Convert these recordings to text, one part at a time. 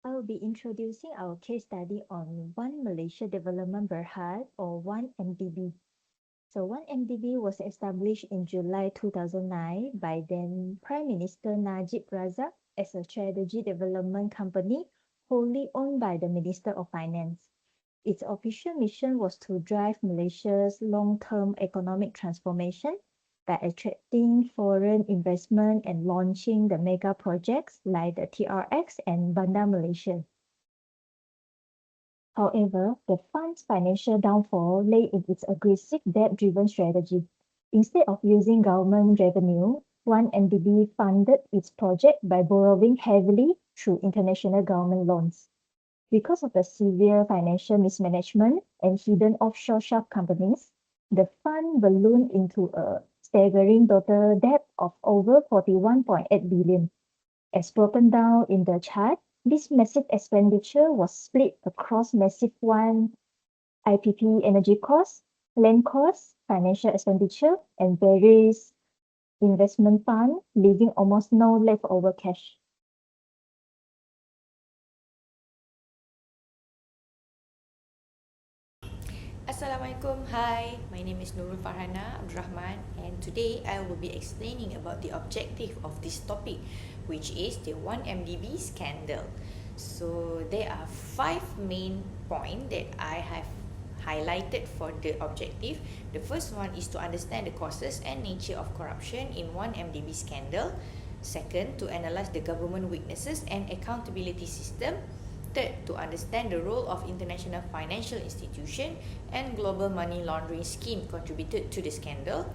I will be introducing our case study on One Malaysia Development Berhad or 1MDB. So 1MDB was established in July 2009 by then Prime Minister Najib Razak as a strategy development company wholly owned by the Minister of Finance. Its official mission was to drive Malaysia's long-term economic transformation by attracting foreign investment and launching the mega projects like the TRX and Bandar Malaysia. However, the fund's financial downfall lay in its aggressive debt-driven strategy. Instead of using government revenue, 1MDB funded its project by borrowing heavily through international government loans. Because of the severe financial mismanagement and hidden offshore shelf companies, the fund ballooned into a staggering total debt of over 41.8 billion. As broken down in the chart, this massive expenditure was split across massive one IPP energy costs, land costs, financial expenditure, and various investment fund, leaving almost no leftover cash. Assalamualaikum. Hi, my name is Nurul Farhana Abdurrahman, and today I will be explaining about the objective of this topic, which is the 1MDB scandal. So there are 5 main points that I have highlighted for the objective. The first one is to understand the causes and nature of corruption in 1MDB scandal. Second, to analyze the government weaknesses and accountability system. Third, to understand the role of international financial institution and global money laundering scheme contributed to the scandal.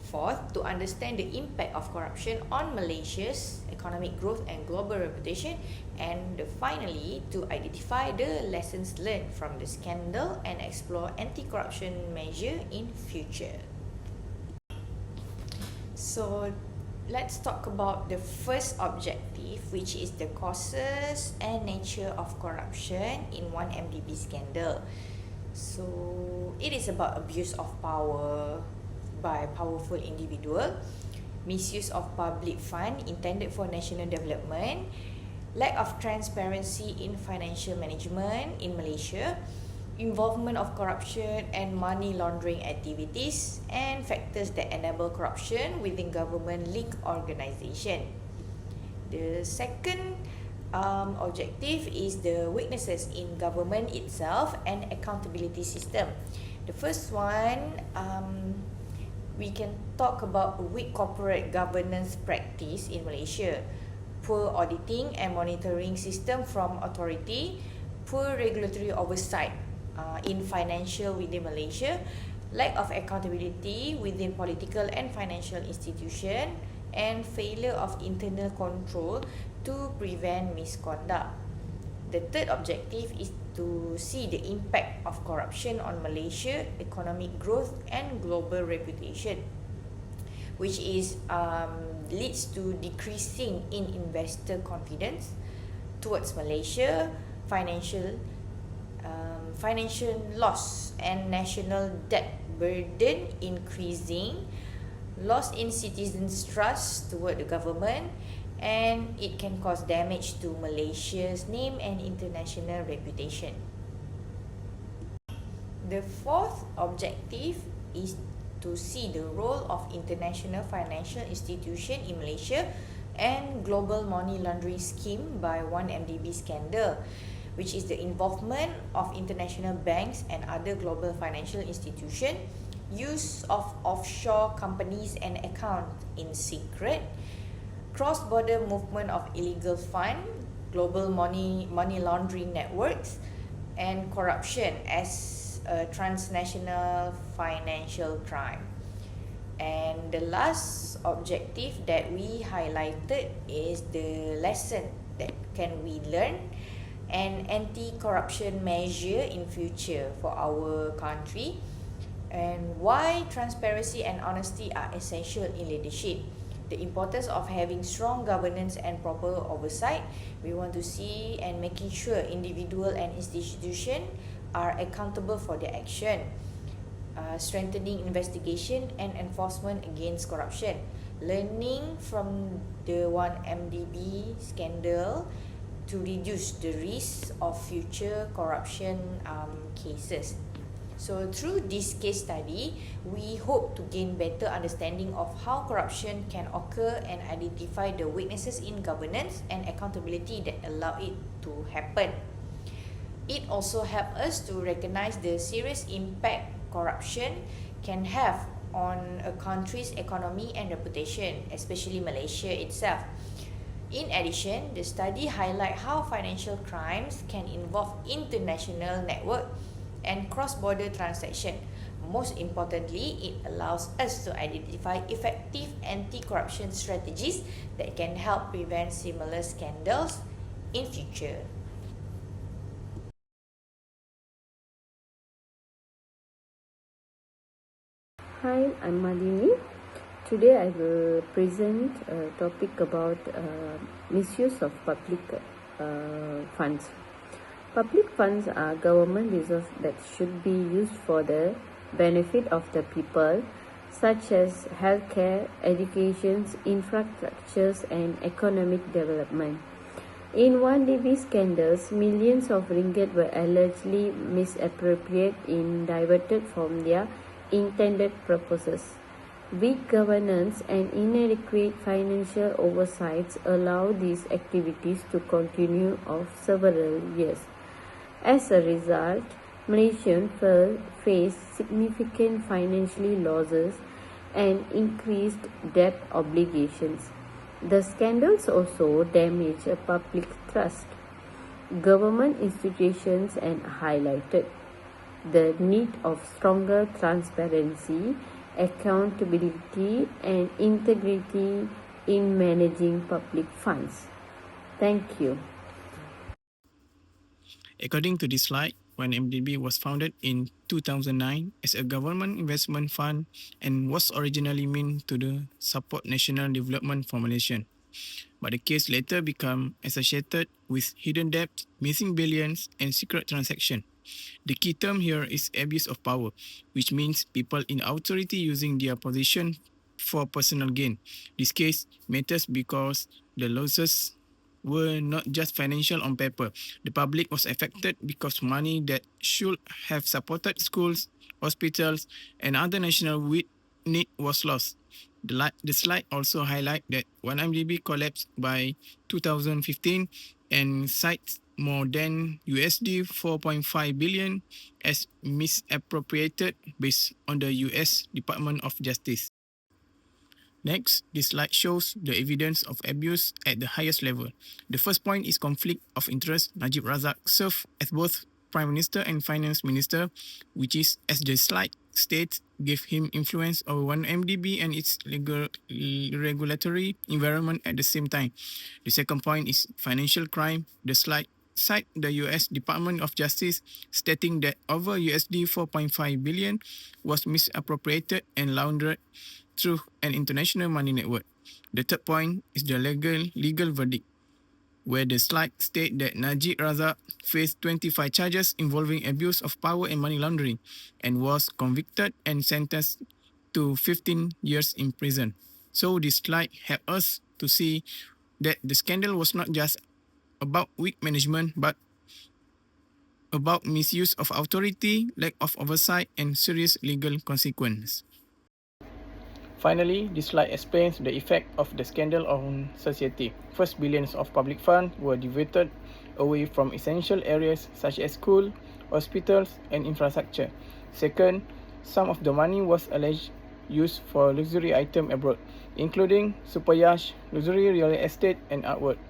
Fourth, to understand the impact of corruption on Malaysia's economic growth and global reputation. And finally, to identify the lessons learned from the scandal and explore anti-corruption measure in future. So let's talk about the first objective, which is the causes and nature of corruption in 1MDB scandal. So it is about abuse of power by powerful individual, misuse of public fund intended for national development, lack of transparency in financial management in Malaysia, involvement of corruption and money laundering activities, and factors that enable corruption within government-linked organisation. The second objective is the weaknesses in government itself and accountability system. The first one, we can talk about weak corporate governance practice in Malaysia, poor auditing and monitoring system from authority, poor regulatory oversight in financial within Malaysia, lack of accountability within political and financial institution, and failure of internal control to prevent misconduct. The third objective is to see the impact of corruption on Malaysia economic growth and global reputation, which is leads to decreasing in investor confidence towards Malaysia, financial loss and national debt burden increasing, loss in citizens' trust toward the government, and it can cause damage to Malaysia's name and international reputation. The fourth objective is to see the role of international financial institution in Malaysia and global money laundering scheme by 1MDB scandal, which is the involvement of international banks and other global financial institutions, use of offshore companies and accounts in secret, cross-border movement of illegal fund, global money laundering networks, and corruption as a transnational financial crime. And the last objective that we highlighted is the lesson that can we learn and anti-corruption measure in future for our country, and why transparency and honesty are essential in leadership, the importance of having strong governance and proper oversight. We want to see and making sure individual and institution are accountable for their action, strengthening investigation and enforcement against corruption, learning from the 1MDB scandal, to reduce the risk of future corruption cases. So through this case study, we hope to gain better understanding of how corruption can occur and identify the weaknesses in governance and accountability that allow it to happen. It also helps us to recognize the serious impact corruption can have on a country's economy and reputation, especially Malaysia itself. In addition, the study highlights how financial crimes can involve international network and cross-border transaction. Most importantly, it allows us to identify effective anti-corruption strategies that can help prevent similar scandals in future. Hi, I'm Malini. Today I will present a topic about misuse of public funds. Public funds are government resources that should be used for the benefit of the people, such as healthcare, education, infrastructures, and economic development. In 1DB scandals, millions of ringgit were allegedly misappropriated and diverted from their intended purposes. Weak governance and inadequate financial oversights allow these activities to continue for several years. As a result, Malaysians face significant financial losses and increased debt obligations. The scandals also damage public trust. Government institutions and highlighted the need of stronger transparency, accountability, and integrity in managing public funds. Thank you. According to this slide, 1MDB was founded in 2009 as a government investment fund and was originally meant to support national development for Malaysia. But the case later became associated with hidden debt, missing billions, and secret transactions. The key term here is abuse of power, which means people in authority using their position for personal gain. This case matters because the losses were not just financial on paper. The public was affected because money that should have supported schools, hospitals, and other national need was lost. The slide also highlights that 1MDB collapsed by 2015 and cites more than USD 4.5 billion as misappropriated based on the US Department of Justice. Next, this slide shows the evidence of abuse at the highest level. The first point is conflict of interest. Najib Razak served as both Prime Minister and Finance Minister, which is, as the slide states, gave him influence over 1MDB and its regulatory environment at the same time. The second point is financial crime. The slide cites the US Department of Justice, stating that over USD 4.5 billion was misappropriated and laundered through an international money network. The third point is the legal verdict, where the slide states that Najib Razak faced 25 charges involving abuse of power and money laundering and was convicted and sentenced to 15 years in prison. So this slide helps us to see that the scandal was not just about weak management, but about misuse of authority, lack of oversight, and serious legal consequences. Finally, this slide explains the effect of the scandal on society. First, billions of public funds were diverted away from essential areas such as schools, hospitals, and infrastructure. Second, some of the money was alleged used for luxury items abroad, including super yachts, luxury real estate, and artwork.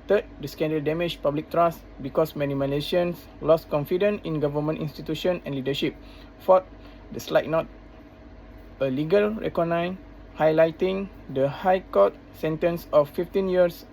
Third, the scandal damaged public trust because many Malaysians lost confidence in government institutions and leadership. Fourth, the slide note a legal reckoning highlighting the High Court sentence of 15 years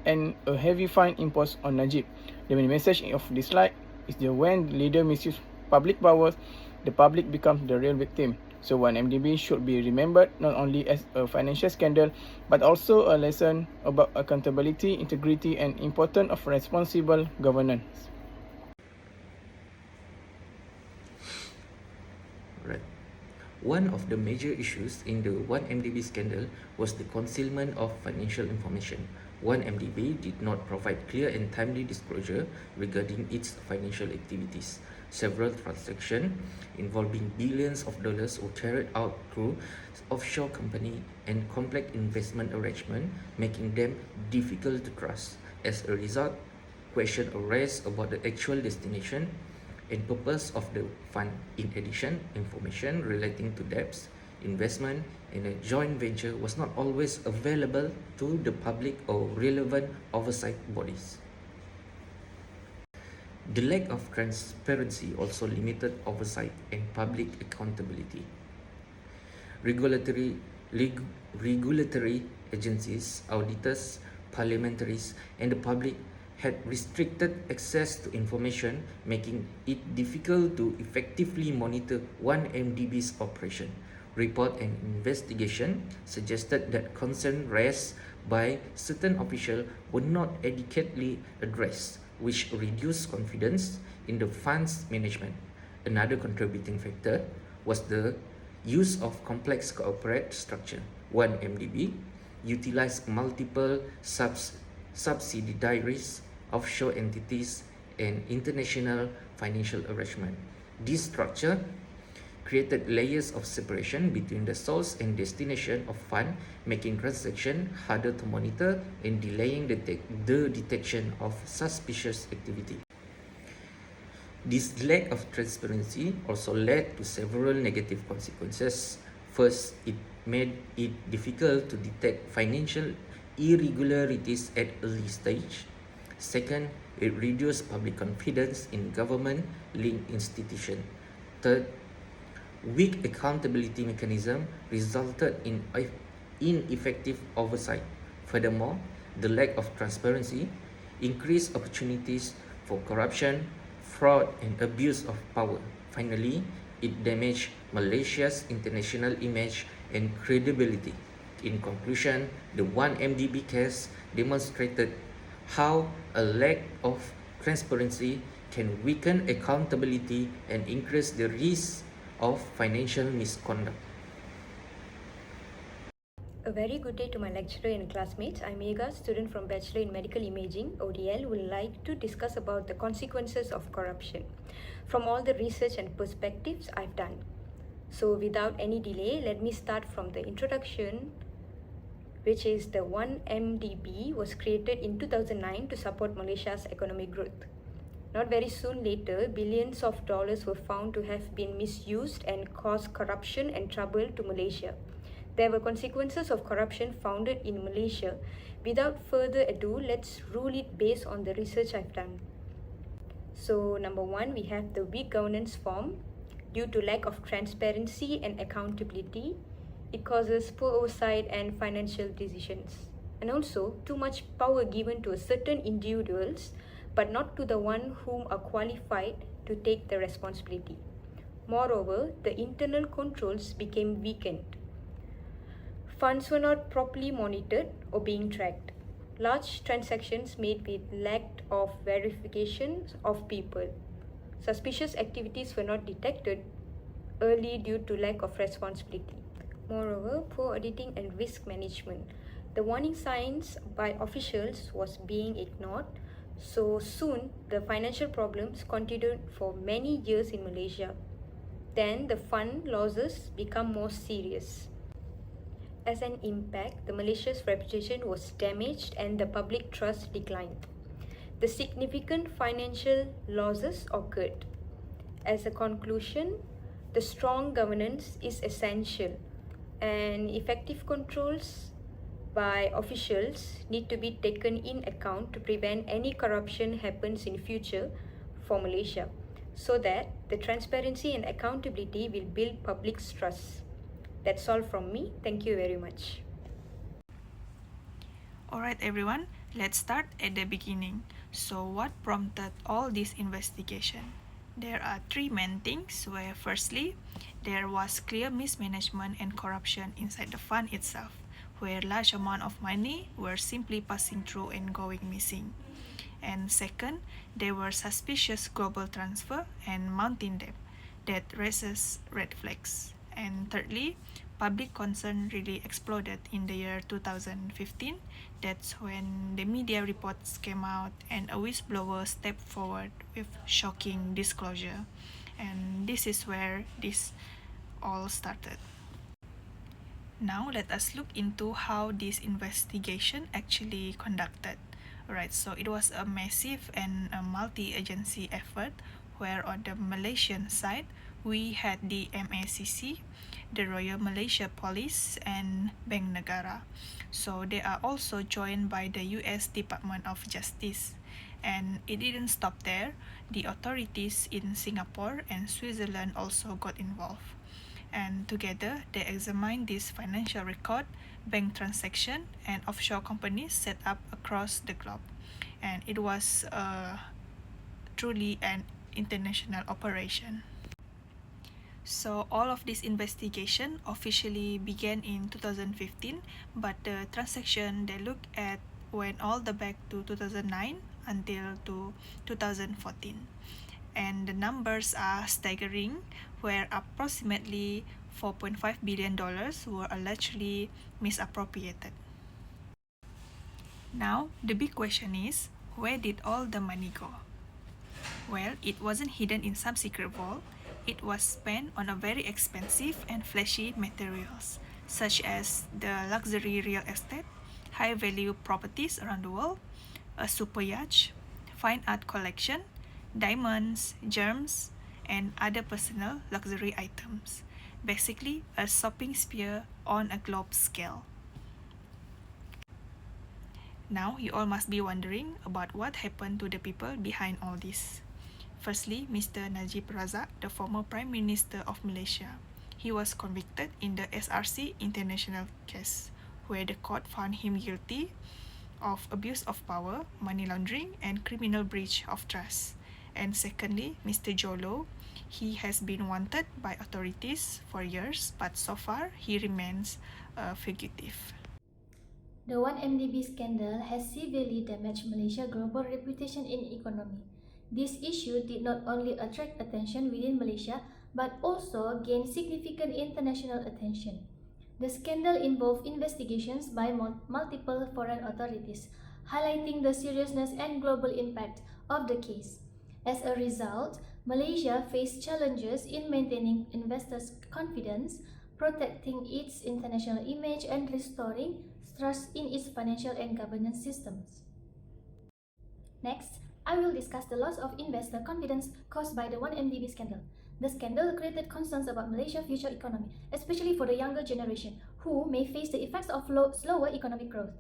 and a heavy fine imposed on Najib. The main message of this slide is that when the leader misuses public powers, the public becomes the real victim. So 1MDB should be remembered not only as a financial scandal, but also a lesson about accountability, integrity, and importance of responsible governance. Right. One of the major issues in the 1MDB scandal was the concealment of financial information. 1MDB did not provide clear and timely disclosure regarding its financial activities. Several transactions involving billions of dollars were carried out through offshore company and complex investment arrangement, making them difficult to trust. As a result, questions arose about the actual destination and purpose of the fund. In addition, information relating to debts, investment, and a joint venture was not always available to the public or relevant oversight bodies. The lack of transparency also limited oversight and public accountability. Regulatory agencies, auditors, parliamentaries, and the public had restricted access to information, making it difficult to effectively monitor 1MDB's operation. Report and investigation suggested that concerns raised by certain officials were not adequately addressed, which reduced confidence in the fund's management. Another contributing factor was the use of complex corporate structure. 1MDB utilized multiple subsidiaries, offshore entities, and international financial arrangements. This structure created layers of separation between the source and destination of fund, making transaction harder to monitor and delaying the detection of suspicious activity. This lack of transparency also led to several negative consequences. First, it made it difficult to detect financial irregularities at early stage. Second, it reduced public confidence in government-linked institutions. Third, weak accountability mechanism resulted in ineffective oversight. Furthermore, the lack of transparency increased opportunities for corruption, fraud, and abuse of power. Finally, it damaged Malaysia's international image and credibility. In conclusion, the 1MDB case demonstrated how a lack of transparency can weaken accountability and increase the risk of financial misconduct. A very good day to my lecturer and classmates. I'm Megha, student from Bachelor in Medical Imaging, ODL, would like to discuss about the consequences of corruption from all the research and perspectives I've done. So without any delay, let me start from the introduction, which is the 1MDB was created in 2009 to support Malaysia's economic growth. Not very soon later, billions of dollars were found to have been misused and caused corruption and trouble to Malaysia. There were consequences of corruption founded in Malaysia. Without further ado, let's rule it based on the research I've done. So number one, we have the weak governance form. Due to lack of transparency and accountability, it causes poor oversight and financial decisions. And also, too much power given to a certain individuals, but not to the one whom are qualified to take the responsibility. Moreover, the internal controls became weakened. Funds were not properly monitored or being tracked. Large transactions made with lack of verification of people. Suspicious activities were not detected early due to lack of responsibility. Moreover, poor auditing and risk management. The warning signs by officials was being ignored, so soon the financial problems continued for many years in Malaysia. Then the fund losses become more serious. As an impact, the Malaysia's reputation was damaged and the public trust declined. The significant financial losses occurred. As a conclusion, the strong governance is essential and effective controls by officials need to be taken in account to prevent any corruption happens in future for Malaysia, so that the transparency and accountability will build public's trust. That's all from me. Thank you very much. Alright everyone, let's start at the beginning. So what prompted all this investigation? There are three main things where firstly, there was clear mismanagement and corruption inside the fund itself, where large amount of money were simply passing through and going missing. And second, there were suspicious global transfer and mounting debt that raises red flags. And thirdly, public concern really exploded in the year 2015. That's when the media reports came out and a whistleblower stepped forward with shocking disclosure. And this is where this all started. Now let us look into how this investigation actually conducted. Right, so it was a massive and a multi-agency effort where on the Malaysian side, we had the MACC, the Royal Malaysia Police, and Bank Negara. So they are also joined by the US Department of Justice. And it didn't stop there. The authorities in Singapore and Switzerland also got involved. And together, they examined this financial record, bank transaction, and offshore companies set up across the globe. And it was truly an international operation. So all of this investigation officially began in 2015, but the transaction they looked at went all the back to 2009 until to 2014. And the numbers are staggering, where approximately $4.5 billion were allegedly misappropriated. Now, the big question is, where did all the money go? Well, it wasn't hidden in some secret vault. It was spent on a very expensive and flashy materials, such as the luxury real estate, high-value properties around the world, a super yacht, fine art collection, diamonds, germs, and other personal luxury items. Basically, a shopping spree on a globe scale. Now, you all must be wondering about what happened to the people behind all this. Firstly, Mr. Najib Razak, the former Prime Minister of Malaysia. He was convicted in the SRC International case, where the court found him guilty of abuse of power, money laundering, and criminal breach of trust. And secondly, Mr. Jolo, he has been wanted by authorities for years, but so far he remains a fugitive. The 1MDB scandal has severely damaged Malaysia's global reputation in economy. This issue did not only attract attention within Malaysia, but also gained significant international attention. The scandal involved investigations by multiple foreign authorities, highlighting the seriousness and global impact of the case. As a result, Malaysia faced challenges in maintaining investors' confidence, protecting its international image, and restoring trust in its financial and governance systems. Next, I will discuss the loss of investor confidence caused by the 1MDB scandal. The scandal created concerns about Malaysia's future economy, especially for the younger generation, who may face the effects of slower economic growth.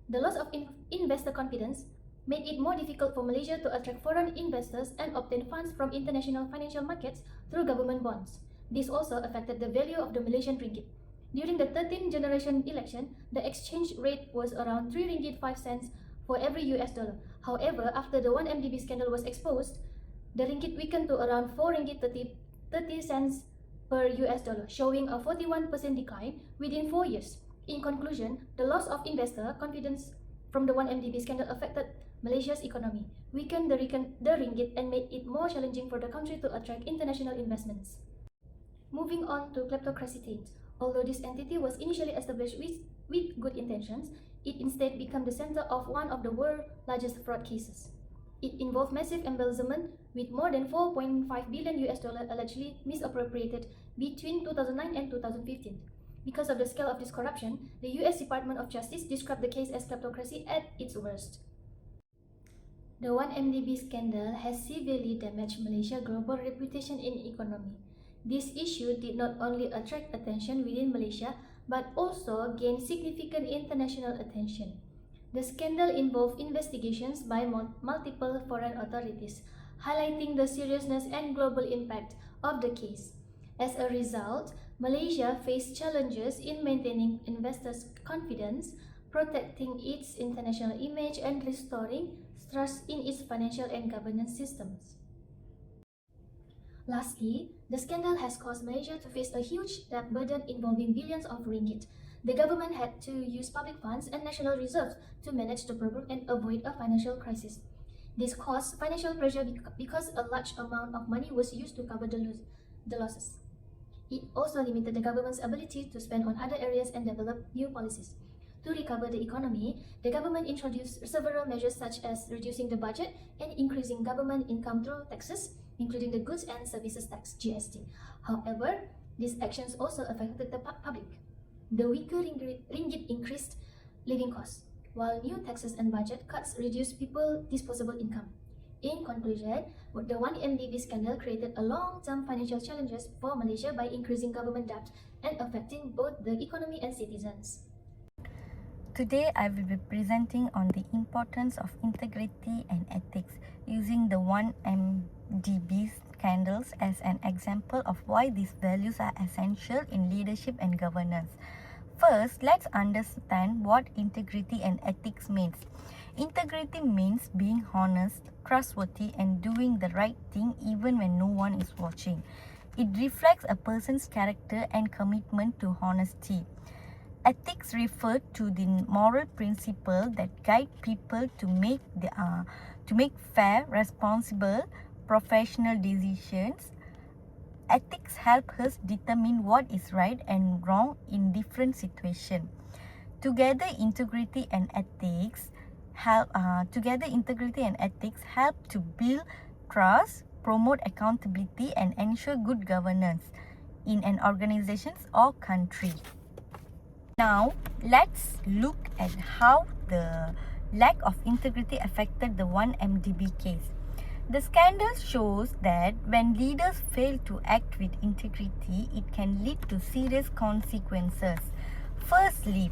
The loss of investor confidence made it more difficult for Malaysia to attract foreign investors and obtain funds from international financial markets through government bonds. This also affected the value of the Malaysian ringgit. During the 13th generation election, the exchange rate was around 3 ringgit 5 cents for every US dollar. However, after the 1MDB scandal was exposed, the ringgit weakened to around 4 ringgit 30 cents per US dollar, showing a 41% decline within 4 years. In conclusion, the loss of investor confidence from the 1MDB scandal affected Malaysia's economy, weakened the ringgit, and made it more challenging for the country to attract international investments. Moving on to kleptocracy claims. Although this entity was initially established with good intentions, it instead became the center of one of the world's largest fraud cases. It involved massive embezzlement, with more than 4.5 billion US dollars allegedly misappropriated between 2009 and 2015. Because of the scale of this corruption, the US Department of Justice described the case as kleptocracy at its worst. The 1MDB scandal has severely damaged Malaysia's global reputation in economy. This issue did not only attract attention within Malaysia, but also gained significant international attention. The scandal involved investigations by multiple foreign authorities, highlighting the seriousness and global impact of the case. As a result, Malaysia faced challenges in maintaining investors' confidence, protecting its international image, and restoring trust in its financial and governance systems. Lastly, the scandal has caused Malaysia to face a huge debt burden involving billions of ringgit. The government had to use public funds and national reserves to manage the problem and avoid a financial crisis. This caused financial pressure because a large amount of money was used to cover the losses. It also limited the government's ability to spend on other areas and develop new policies. To recover the economy, the government introduced several measures such as reducing the budget and increasing government income through taxes, including the Goods and Services Tax (GST). However, these actions also affected the public. The weaker ringgit increased living costs, while new taxes and budget cuts reduced people's disposable income. In conclusion, the 1MDB scandal created a long-term financial challenges for Malaysia by increasing government debt and affecting both the economy and citizens. Today, I will be presenting on the importance of integrity and ethics using the 1MDB scandals as an example of why these values are essential in leadership and governance. First, let's understand what integrity and ethics means. Integrity means being honest, trustworthy, and doing the right thing even when no one is watching. It reflects a person's character and commitment to honesty. Ethics refer to the moral principle that guide people to make fair, responsible, professional decisions. Ethics help us determine what is right and wrong in different situations. Together, integrity and ethics help to build trust, promote accountability, and ensure good governance in an organization or country. Now, let's look at how the lack of integrity affected the 1MDB case. The scandal shows that when leaders fail to act with integrity, it can lead to serious consequences. Firstly,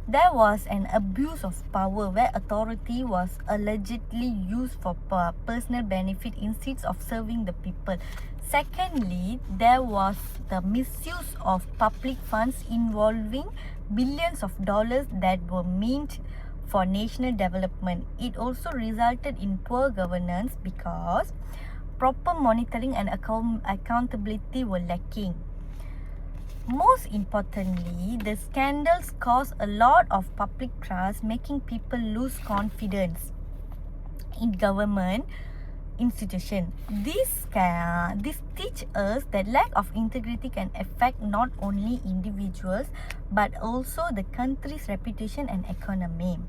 there was an abuse of power where authority was allegedly used for personal benefit instead of serving the people. Secondly, there was the misuse of public funds involving billions of dollars that were meant for national development. It also resulted in poor governance because proper monitoring and accountability were lacking. Most importantly, the scandals caused a lot of public trust, making people lose confidence in government institution. This teach us that lack of integrity can affect not only individuals but also the country's reputation and economy.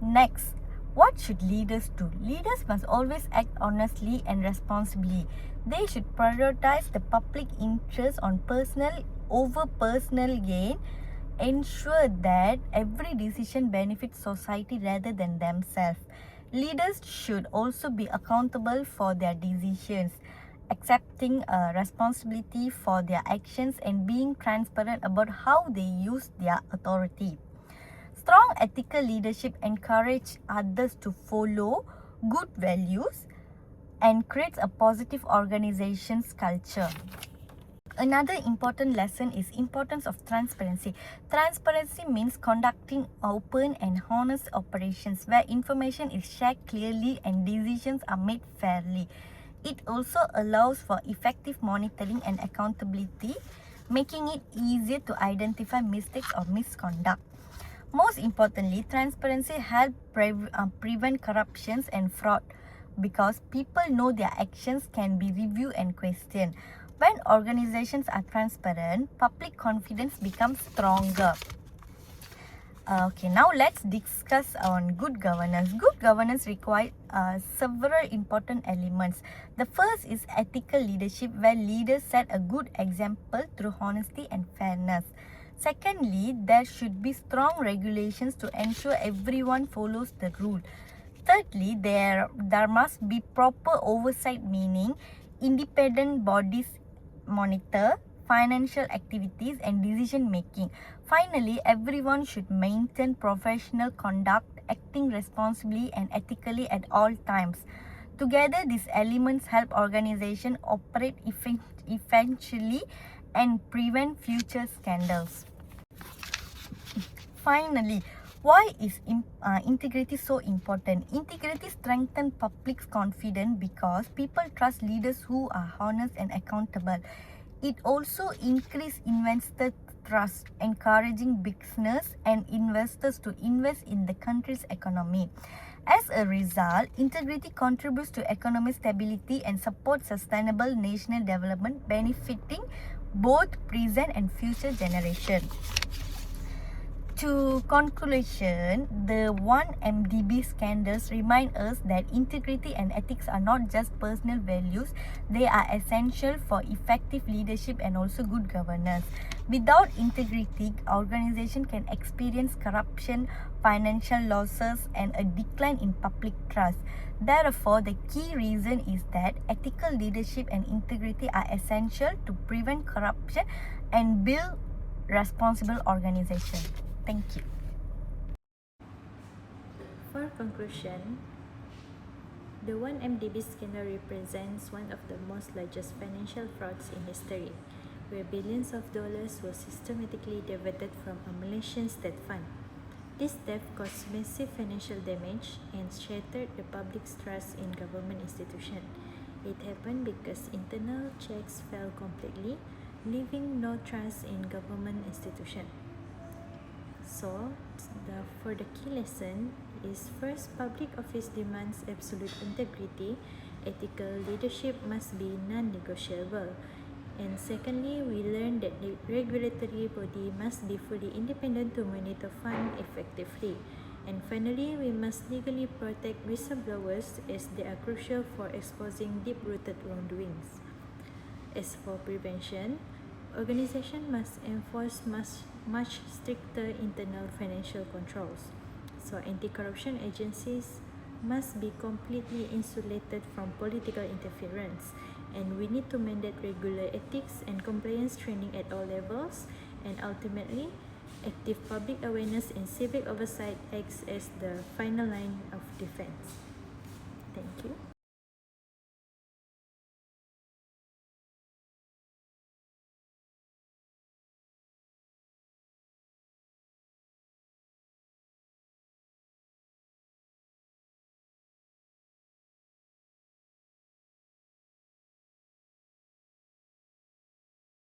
Next, what should leaders do? Leaders must always act honestly and responsibly. They should prioritize the public interest over personal gain, ensure that every decision benefits society rather than themselves. Leaders should also be accountable for their decisions, accepting responsibility for their actions and being transparent about how they use their authority. Strong ethical leadership encourages others to follow good values and creates a positive organization's culture. Another important lesson is importance of transparency. Transparency means conducting open and honest operations where information is shared clearly and decisions are made fairly. It also allows for effective monitoring and accountability, making it easier to identify mistakes or misconduct. Most importantly, transparency helps prevent corruptions and fraud because people know their actions can be reviewed and questioned. When organizations are transparent, public confidence becomes stronger. Okay, now let's discuss on good governance. Good governance requires several important elements. The first is ethical leadership, where leaders set a good example through honesty and fairness. Secondly, there should be strong regulations to ensure everyone follows the rule. Thirdly, there must be proper oversight, meaning independent bodies monitor financial activities and decision making. Finally, everyone should maintain professional conduct, acting responsibly and ethically at all times. Together, these elements help organizations operate efficiently and prevent future scandals. Finally, why is integrity so important? Integrity strengthens public's confidence because people trust leaders who are honest and accountable. It also increases investor trust, encouraging business and investors to invest in the country's economy. As a result, integrity contributes to economic stability and supports sustainable national development, benefiting both present and future generations. To conclusion, the 1MDB scandals remind us that integrity and ethics are not just personal values, they are essential for effective leadership and also good governance. Without integrity, organization can experience corruption, financial losses, and a decline in public trust. Therefore, the key reason is that ethical leadership and integrity are essential to prevent corruption and build responsible organization. Thank you. For conclusion, the 1MDB scandal represents one of the most largest financial frauds in history, where billions of dollars were systematically diverted from a Malaysian state fund. This theft caused massive financial damage and shattered the public's trust in government institutions. It happened because internal checks failed completely, leaving no trust in government institutions. So, for the key lesson is first, public office demands absolute integrity. Ethical leadership must be non-negotiable. And secondly, we learn that the regulatory body must be fully independent to monitor fund effectively. And finally, we must legally protect whistleblowers as they are crucial for exposing deep-rooted wrongdoings. As for prevention, organizations must enforce much stricter internal financial controls. So anti-corruption agencies must be completely insulated from political interference, and we need to mandate regular ethics and compliance training at all levels, and ultimately, active public awareness and civic oversight acts as the final line of defense. Thank you.